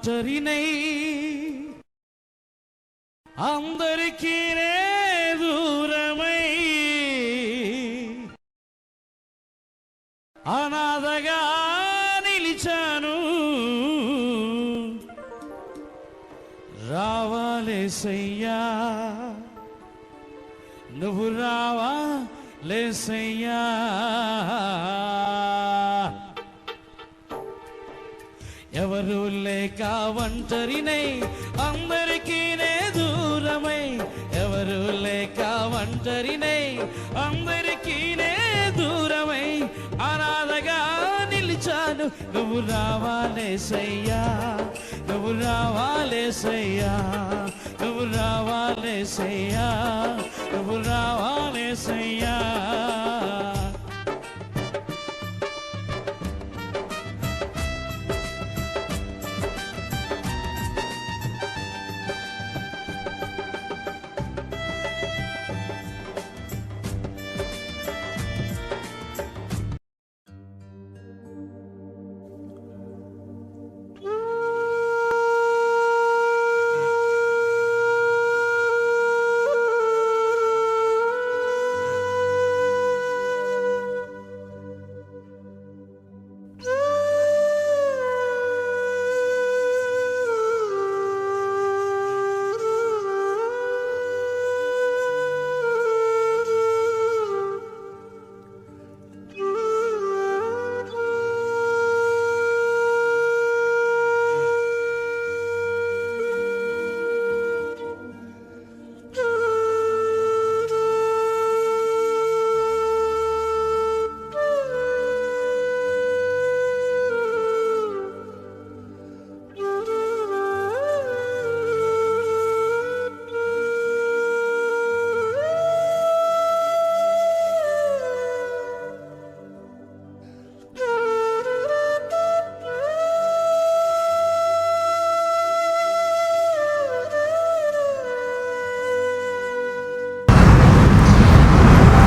ఒంటరినై అందరికీ దూరమై అనాథగా నిలిచాను. రావాలేసయ్యా, నువ్వు రావాలేసయ్యా. ఎవరు లేక ఒంటరినై అందరికీ దూరమై, ఎవరు లేక ఒంటరినై అందరికీ దూరమై అనాథగా నిలిచాను. నువ్వు రావాలేసయ్యా, నువ్వు రావాలేసయ్యా, నువ్వు రావాలేసయ్యా, నువ్వు రావాలేసయ్యా.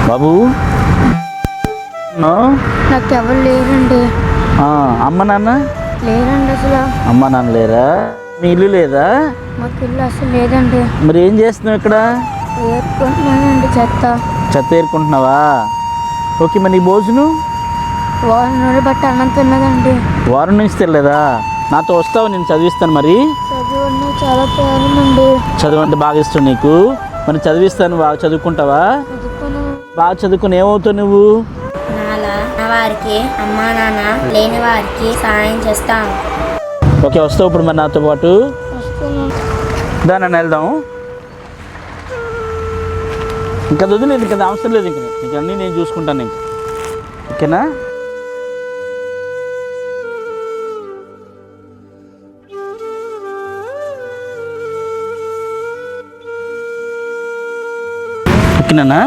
బాబు, నాకు ఎవరు లేరండి. అమ్మ నాన్న లేరండి. అసలు అమ్మ నాన్న లేరా? మీ ఇల్లు లేదా? మాకు ఇల్లు అసలు లేదండి. మరి ఏం చేస్తున్నావు ఇక్కడ? ఏరుకుంటున్నానండి, చెత్త ఏరుకుంటున్నావా? ఓకే, మరి నీ భోజనం? వారం రోజులు బట్టి అన్నం తిన్నదండి. వారం నుంచి తినలేదా? నాతో వస్తావు, నేను చదివిస్తాను. మరి చదువు చాలా ప్రారంభండి. చదువు అంటే బాగా ఇష్టం నీకు. మరి చదివిస్తాను, బాగా చదువుకుంటావా? బాగా చదువుకుని ఏమవుతావు నువ్వు? వారికి అమ్మా నాన్న లేని వారికి సాయం చేస్తాను. ఓకే, వస్తావు ఇప్పుడు మరి నాతో పాటు? దాన్ని వెళ్దాం. ఇంకా వదిలేదు, ఇంకా అవసరం లేదు. ఇంకా అన్నీ నేను చూసుకుంటాను. ఇంకా ఓకేనా? ఓకేనా?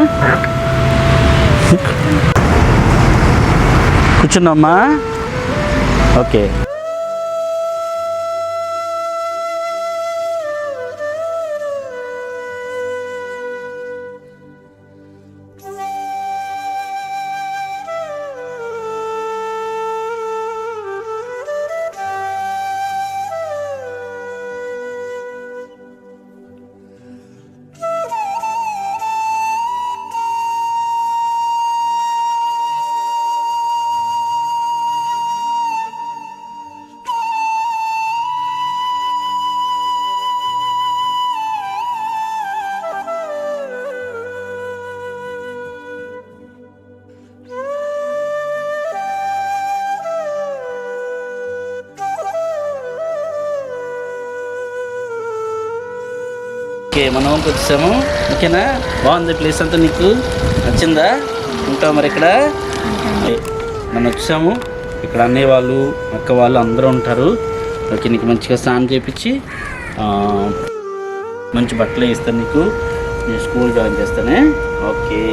కూర్చున్నామ్మా. ఓకే. ఓకే, మనం వచ్చాము. ఓకేనా? బాగుంది ప్లేస్ అంతా, నీకు నచ్చిందా? ఉంటావు మరి ఇక్కడ? మనం వచ్చాము. ఇక్కడ అన్నయ్య వాళ్ళు, అక్క వాళ్ళు అందరూ ఉంటారు. ఓకే, నీకు మంచిగా స్నానం చేయించి మంచి బట్టలు ఇస్తాను నీకు. నేను స్కూల్ జాయిన్ చేస్తానే. ఓకే.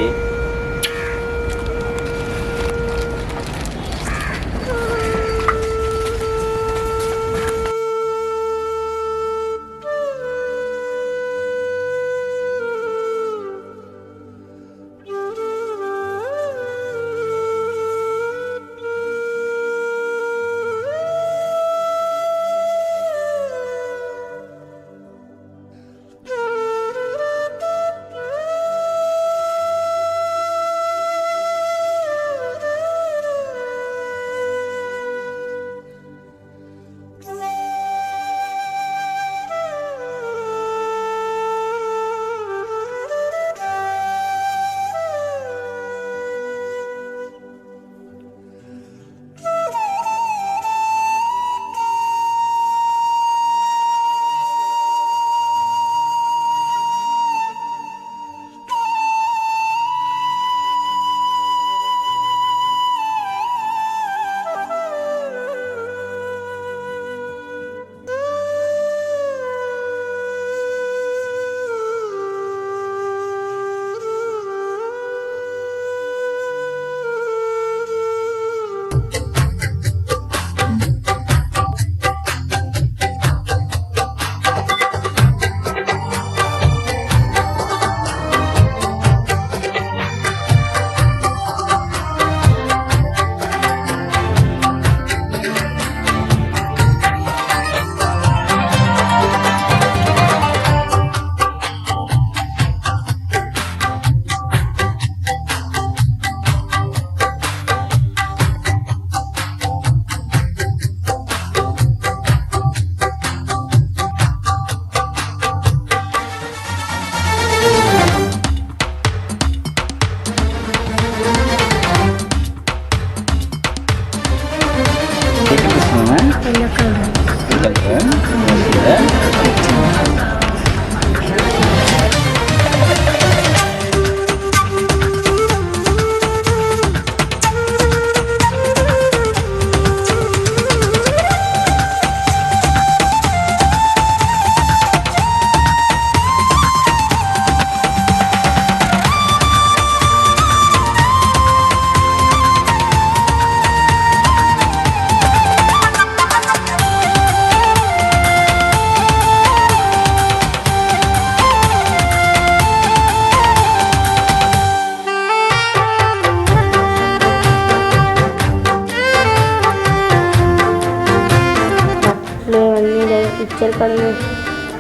ఇచ్చారు కదా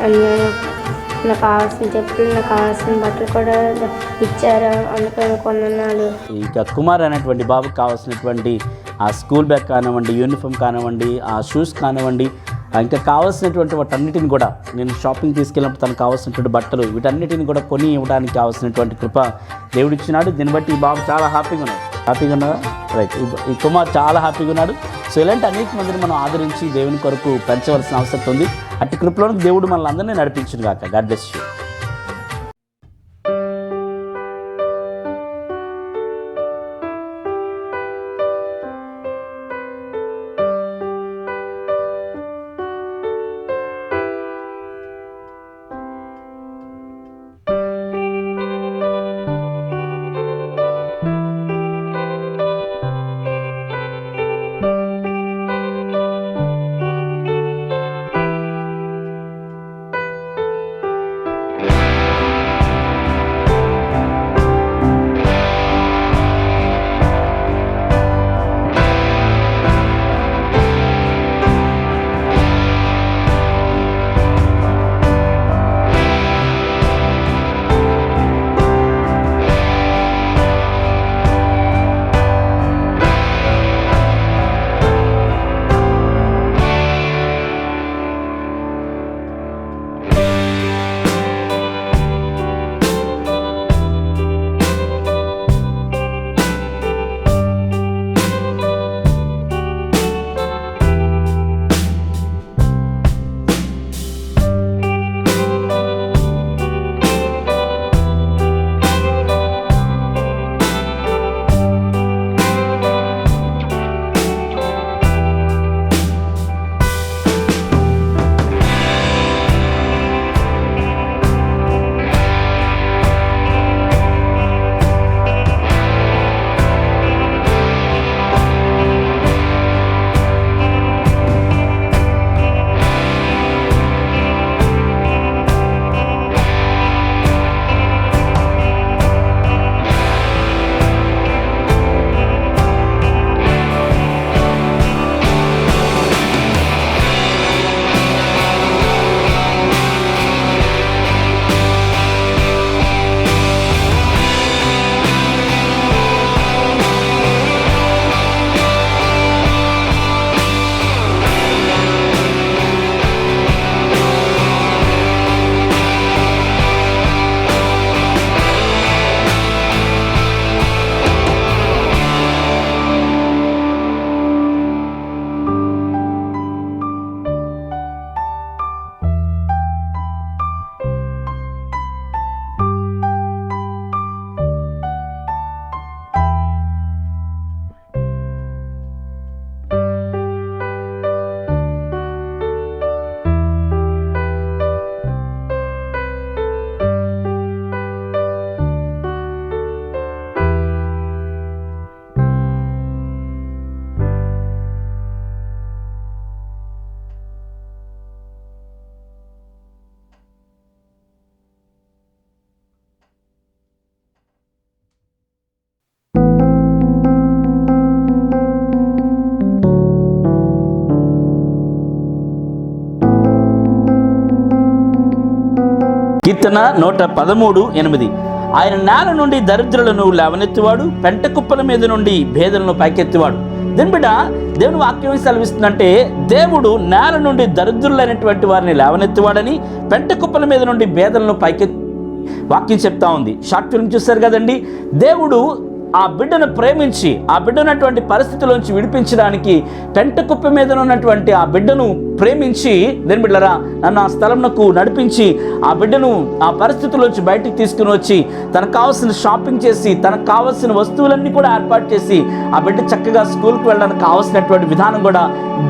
అన్యాయం. నాకు కావాల్సిన చెప్పులు, నాకు కావాల్సిన బట్టలు కూడా ఇచ్చారు. అందుకని కొందనాలు. ఇక కుమార్ అనేటువంటి బాబుకి కావాల్సినటువంటి ఆ స్కూల్ బ్యాగ్ కానివ్వండి, యూనిఫామ్ కానివ్వండి, ఆ షూస్ కానివ్వండి, ఇంకా కావాల్సినటువంటి వాటన్నిటిని కూడా నేను షాపింగ్ తీసుకెళ్ళినప్పుడు తనకు కావాల్సినటువంటి బట్టలు వీటన్నిటిని కూడా కొని ఇవ్వడానికి కావాల్సినటువంటి కృప దేవుడిచ్చినాడు. దీన్ని బట్టి ఈ బాబు చాలా హ్యాపీగా ఉన్నాడా? రైట్. ఈ కుమార్ చాలా హ్యాపీగా ఉన్నాడు. సో ఇలాంటి అనేక మందిని మనం ఆదరించి దేవుని కొరకు పెంచవలసిన అవసరం ఉంది. అట్టి కృపలో దేవుడు మనల్ని అందరినీ నడిపించును గాక. God bless you. కీర్తన 113:8. ఆయన నేల నుండి దరిద్రులను లేవనెత్తివాడు, పెంట కుప్పల మీద నుండి భేదలను పైకెత్తివాడు. దీని బిడ్డ దేవుని వాక్యం సెలవిస్తుందంటే దేవుడు నేల నుండి దరిద్రులైనటువంటి వారిని లేవనెత్తివాడని, పెంట కుప్పల మీద నుండి భేదలను పైకెత్తి వాక్యం చెప్తా ఉంది. షార్ట్ ఫిల్మ్ చూస్తారు కదండి. దేవుడు ఆ బిడ్డను ప్రేమించి ఆ బిడ్డ ఉన్నటువంటి పరిస్థితిలోంచి విడిపించడానికి పెంట కుప్ప మీద ఉన్నటువంటి ఆ బిడ్డను ప్రేమించి దేని బిడ్డరా నన్ను ఆ స్థలంకు నడిపించి ఆ బిడ్డను ఆ పరిస్థితుల్లోంచి బయటికి తీసుకుని వచ్చి తనకు కావాల్సిన షాపింగ్ చేసి తనకు కావాల్సిన వస్తువులన్నీ కూడా ఏర్పాటు చేసి ఆ బిడ్డ చక్కగా స్కూల్కి వెళ్ళడానికి కావాల్సినటువంటి విధానం కూడా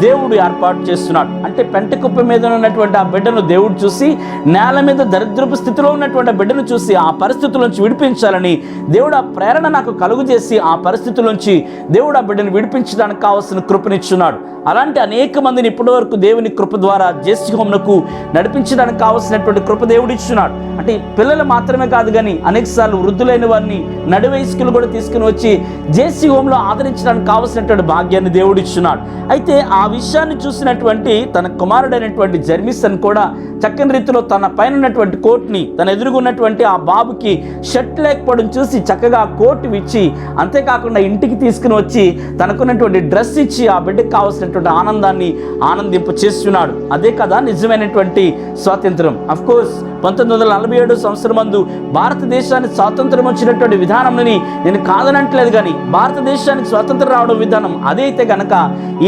దేవుడు ఏర్పాటు చేస్తున్నాడు. అంటే పెంట కుప్ప మీద ఉన్నటువంటి ఆ బిడ్డను దేవుడు చూసి నేల మీద దరిద్రపు స్థితిలో ఉన్నటువంటి ఆ బిడ్డను చూసి ఆ పరిస్థితుల్లోంచి విడిపించాలని దేవుడు ఆ ప్రేరణ నాకు కలుగు చేసి ఆ పరిస్థితుల్లోంచి దేవుడు ఆ బిడ్డను విడిపించడానికి కావాల్సిన కృపనిచ్చున్నాడు. అలాంటి అనేక మందిని ఇప్పటి వరకు దేవుని కృప ద్వారా జేసీ హోమ్నకు నడిపించడానికి కావాల్సినటువంటి కృప దేవుడు ఇచ్చున్నాడు. అంటే పిల్లలు మాత్రమే కాదు కానీ అనేకసార్లు వృద్ధులైన వారిని నడివయస్కులు కూడా తీసుకుని వచ్చి జేసీ హోమ్లో ఆదరించడానికి కావాల్సినటువంటి భాగ్యాన్ని దేవుడు ఇచ్చున్నాడు. అయితే ఆ విషయాన్ని చూసినటువంటి తన కుమారుడైనటువంటి జర్మిసన్ కూడా చక్కని రీతిలో తన పైన ఉన్నటువంటి కోట్ని తన ఎదురుగున్నటువంటి ఆ బాబుకి షర్ట్ లేకపోవడం చూసి చక్కగా కోట్ ఇచ్చి అంతేకాకుండా ఇంటికి తీసుకుని వచ్చి తనకున్నటువంటి డ్రెస్ ఇచ్చి ఆ బిడ్డకు కావాల్సినటువంటి ఆనందాన్ని ఆనందింప చేస్తున్నాడు. అదే కదా నిజమైనటువంటి స్వాతంత్రం. అఫ్ కోర్స్ 1947 సంవత్సరం మందు భారతదేశానికి స్వాతంత్రం వచ్చినటువంటి విధానంని నేను కాదనట్లేదు, కానీ భారతదేశానికి స్వాతంత్రం రావడం విధానం అదే అయితే కనుక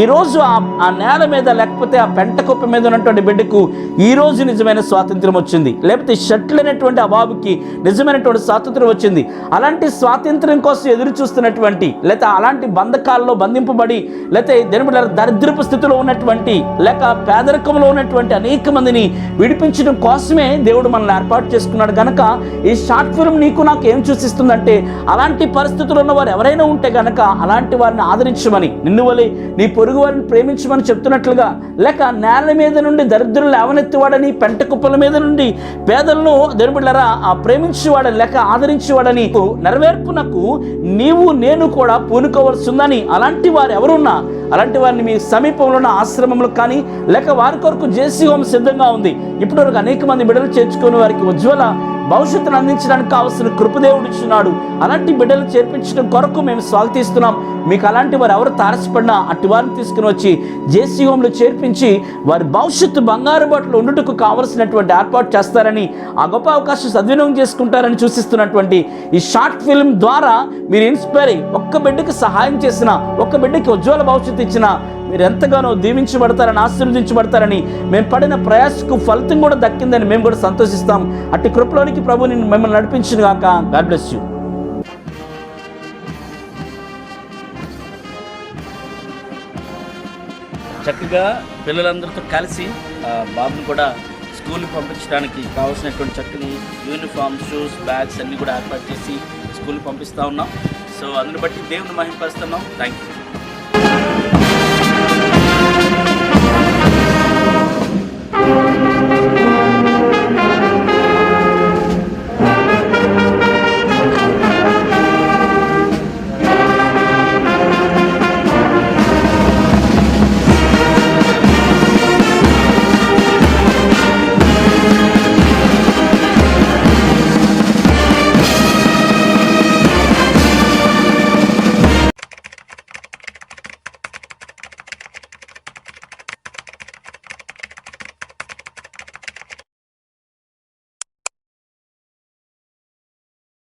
ఈరోజు ఆ నేల మీద లేకపోతే ఆ పెంట కుప్ప మీద ఉన్నటువంటి బిడ్డకు ఈరోజు నిజమైన స్వాతంత్రం వచ్చింది, లేకపోతే షర్ట్లు అనేటువంటి ఆ బాబుకి నిజమైనటువంటి స్వాతంత్రం వచ్చింది. అలాంటి స్వాతంత్రం కోసం ఎదురు చూస్తున్నటువంటి లేక అలాంటి బంధకాల్లో బంధింపబడి లేకపోతే దరిద్రపు స్థితిలో ఉన్నటువంటి లేక పేదరికంలో ఉన్నటువంటి అనేక మందిని విడిపించడం కోసమే దేవుడు మనల్ని ఏర్పాటు చేసుకున్నాడు. కనుక ఈ షార్ట్ ఫిల్మ్ నీకు నాకు ఏం సూచిస్తుందంటే అలాంటి పరిస్థితులు ఉన్న వారు ఎవరైనా ఉంటే కనుక అలాంటి వారిని ఆదరించమని, నిన్ను వలె నీ పొరుగు వారిని ప్రేమించమని చెప్తున్నట్లుగా, లేక నేల మీద నుండి దరిద్రులు లేవనెత్తివాడని పెంట కుప్పల మీద నుండి పేదలను దేవుళ్ళరా ఆ ప్రేమించేవాడని లేక ఆదరించేవాడని నెరవేర్పునకు నీవు నేను కూడా పూనుకోవాల్సి ఉందని అలాంటి వారు ఎవరున్నా అలాంటి వారిని మీ సమీపంలో ఉన్న ఆశ్రమంలో కానీ లేక వారి కొరకు జేసీ హోమ్ సిద్ధంగా ఉంది. ఇప్పటివరకు అనేక మంది బిడ్డలు చేర్చుకుని వారికి ఉజ్వల భవిష్యత్తును అందించడానికి కావాల్సిన కృపదేవుడు ఇచ్చినాడు. అలాంటి బిడ్డలు చేర్పించడం కొరకు మేము స్వాగతిస్తున్నాం. మీకు అలాంటి వారు ఎవరు తారసపడినా అట్టి వారిని తీసుకుని వచ్చి జేసీ హోమ్లో చేర్పించి వారి భవిష్యత్తు బంగారు బాటలో ఉండుటకు కావలసినటువంటి ఏర్పాటు చేస్తారని, ఆ గొప్ప అవకాశం సద్వినియోగం చేసుకుంటారని సూచిస్తున్నటువంటి ఈ షార్ట్ ఫిల్మ్ ద్వారా మీరు ఇన్స్పైర్ అయ్యి ఒక్క బిడ్డకి సహాయం చేసిన, ఒక్క బిడ్డకి ఉజ్వల భవిష్యత్తు ఇచ్చిన మీరు ఎంతగానో దీవించబడతారని ఆశీర్వదించబడతారని, మేము పడిన ప్రయాసకు ఫలితం కూడా దక్కిందని మేము కూడా సంతోషిస్తాం. అట్టి కృపలోనికి ప్రభు నిన్ను మిమ్మల్ని నడిపించును గాక. God bless you. చక్కగా పిల్లలందరితో కలిసి బాబుని కూడా స్కూల్కి పంపించడానికి కావాల్సినటువంటి చక్కని యూనిఫామ్, షూస్, బ్యాగ్స్ అన్నీ కూడా ఏర్పాటు చేసి స్కూల్కి పంపిస్తూ ఉన్నాం. సో అందుని బట్టి దేవుని మహిమపరుస్తున్నాం. Thank you.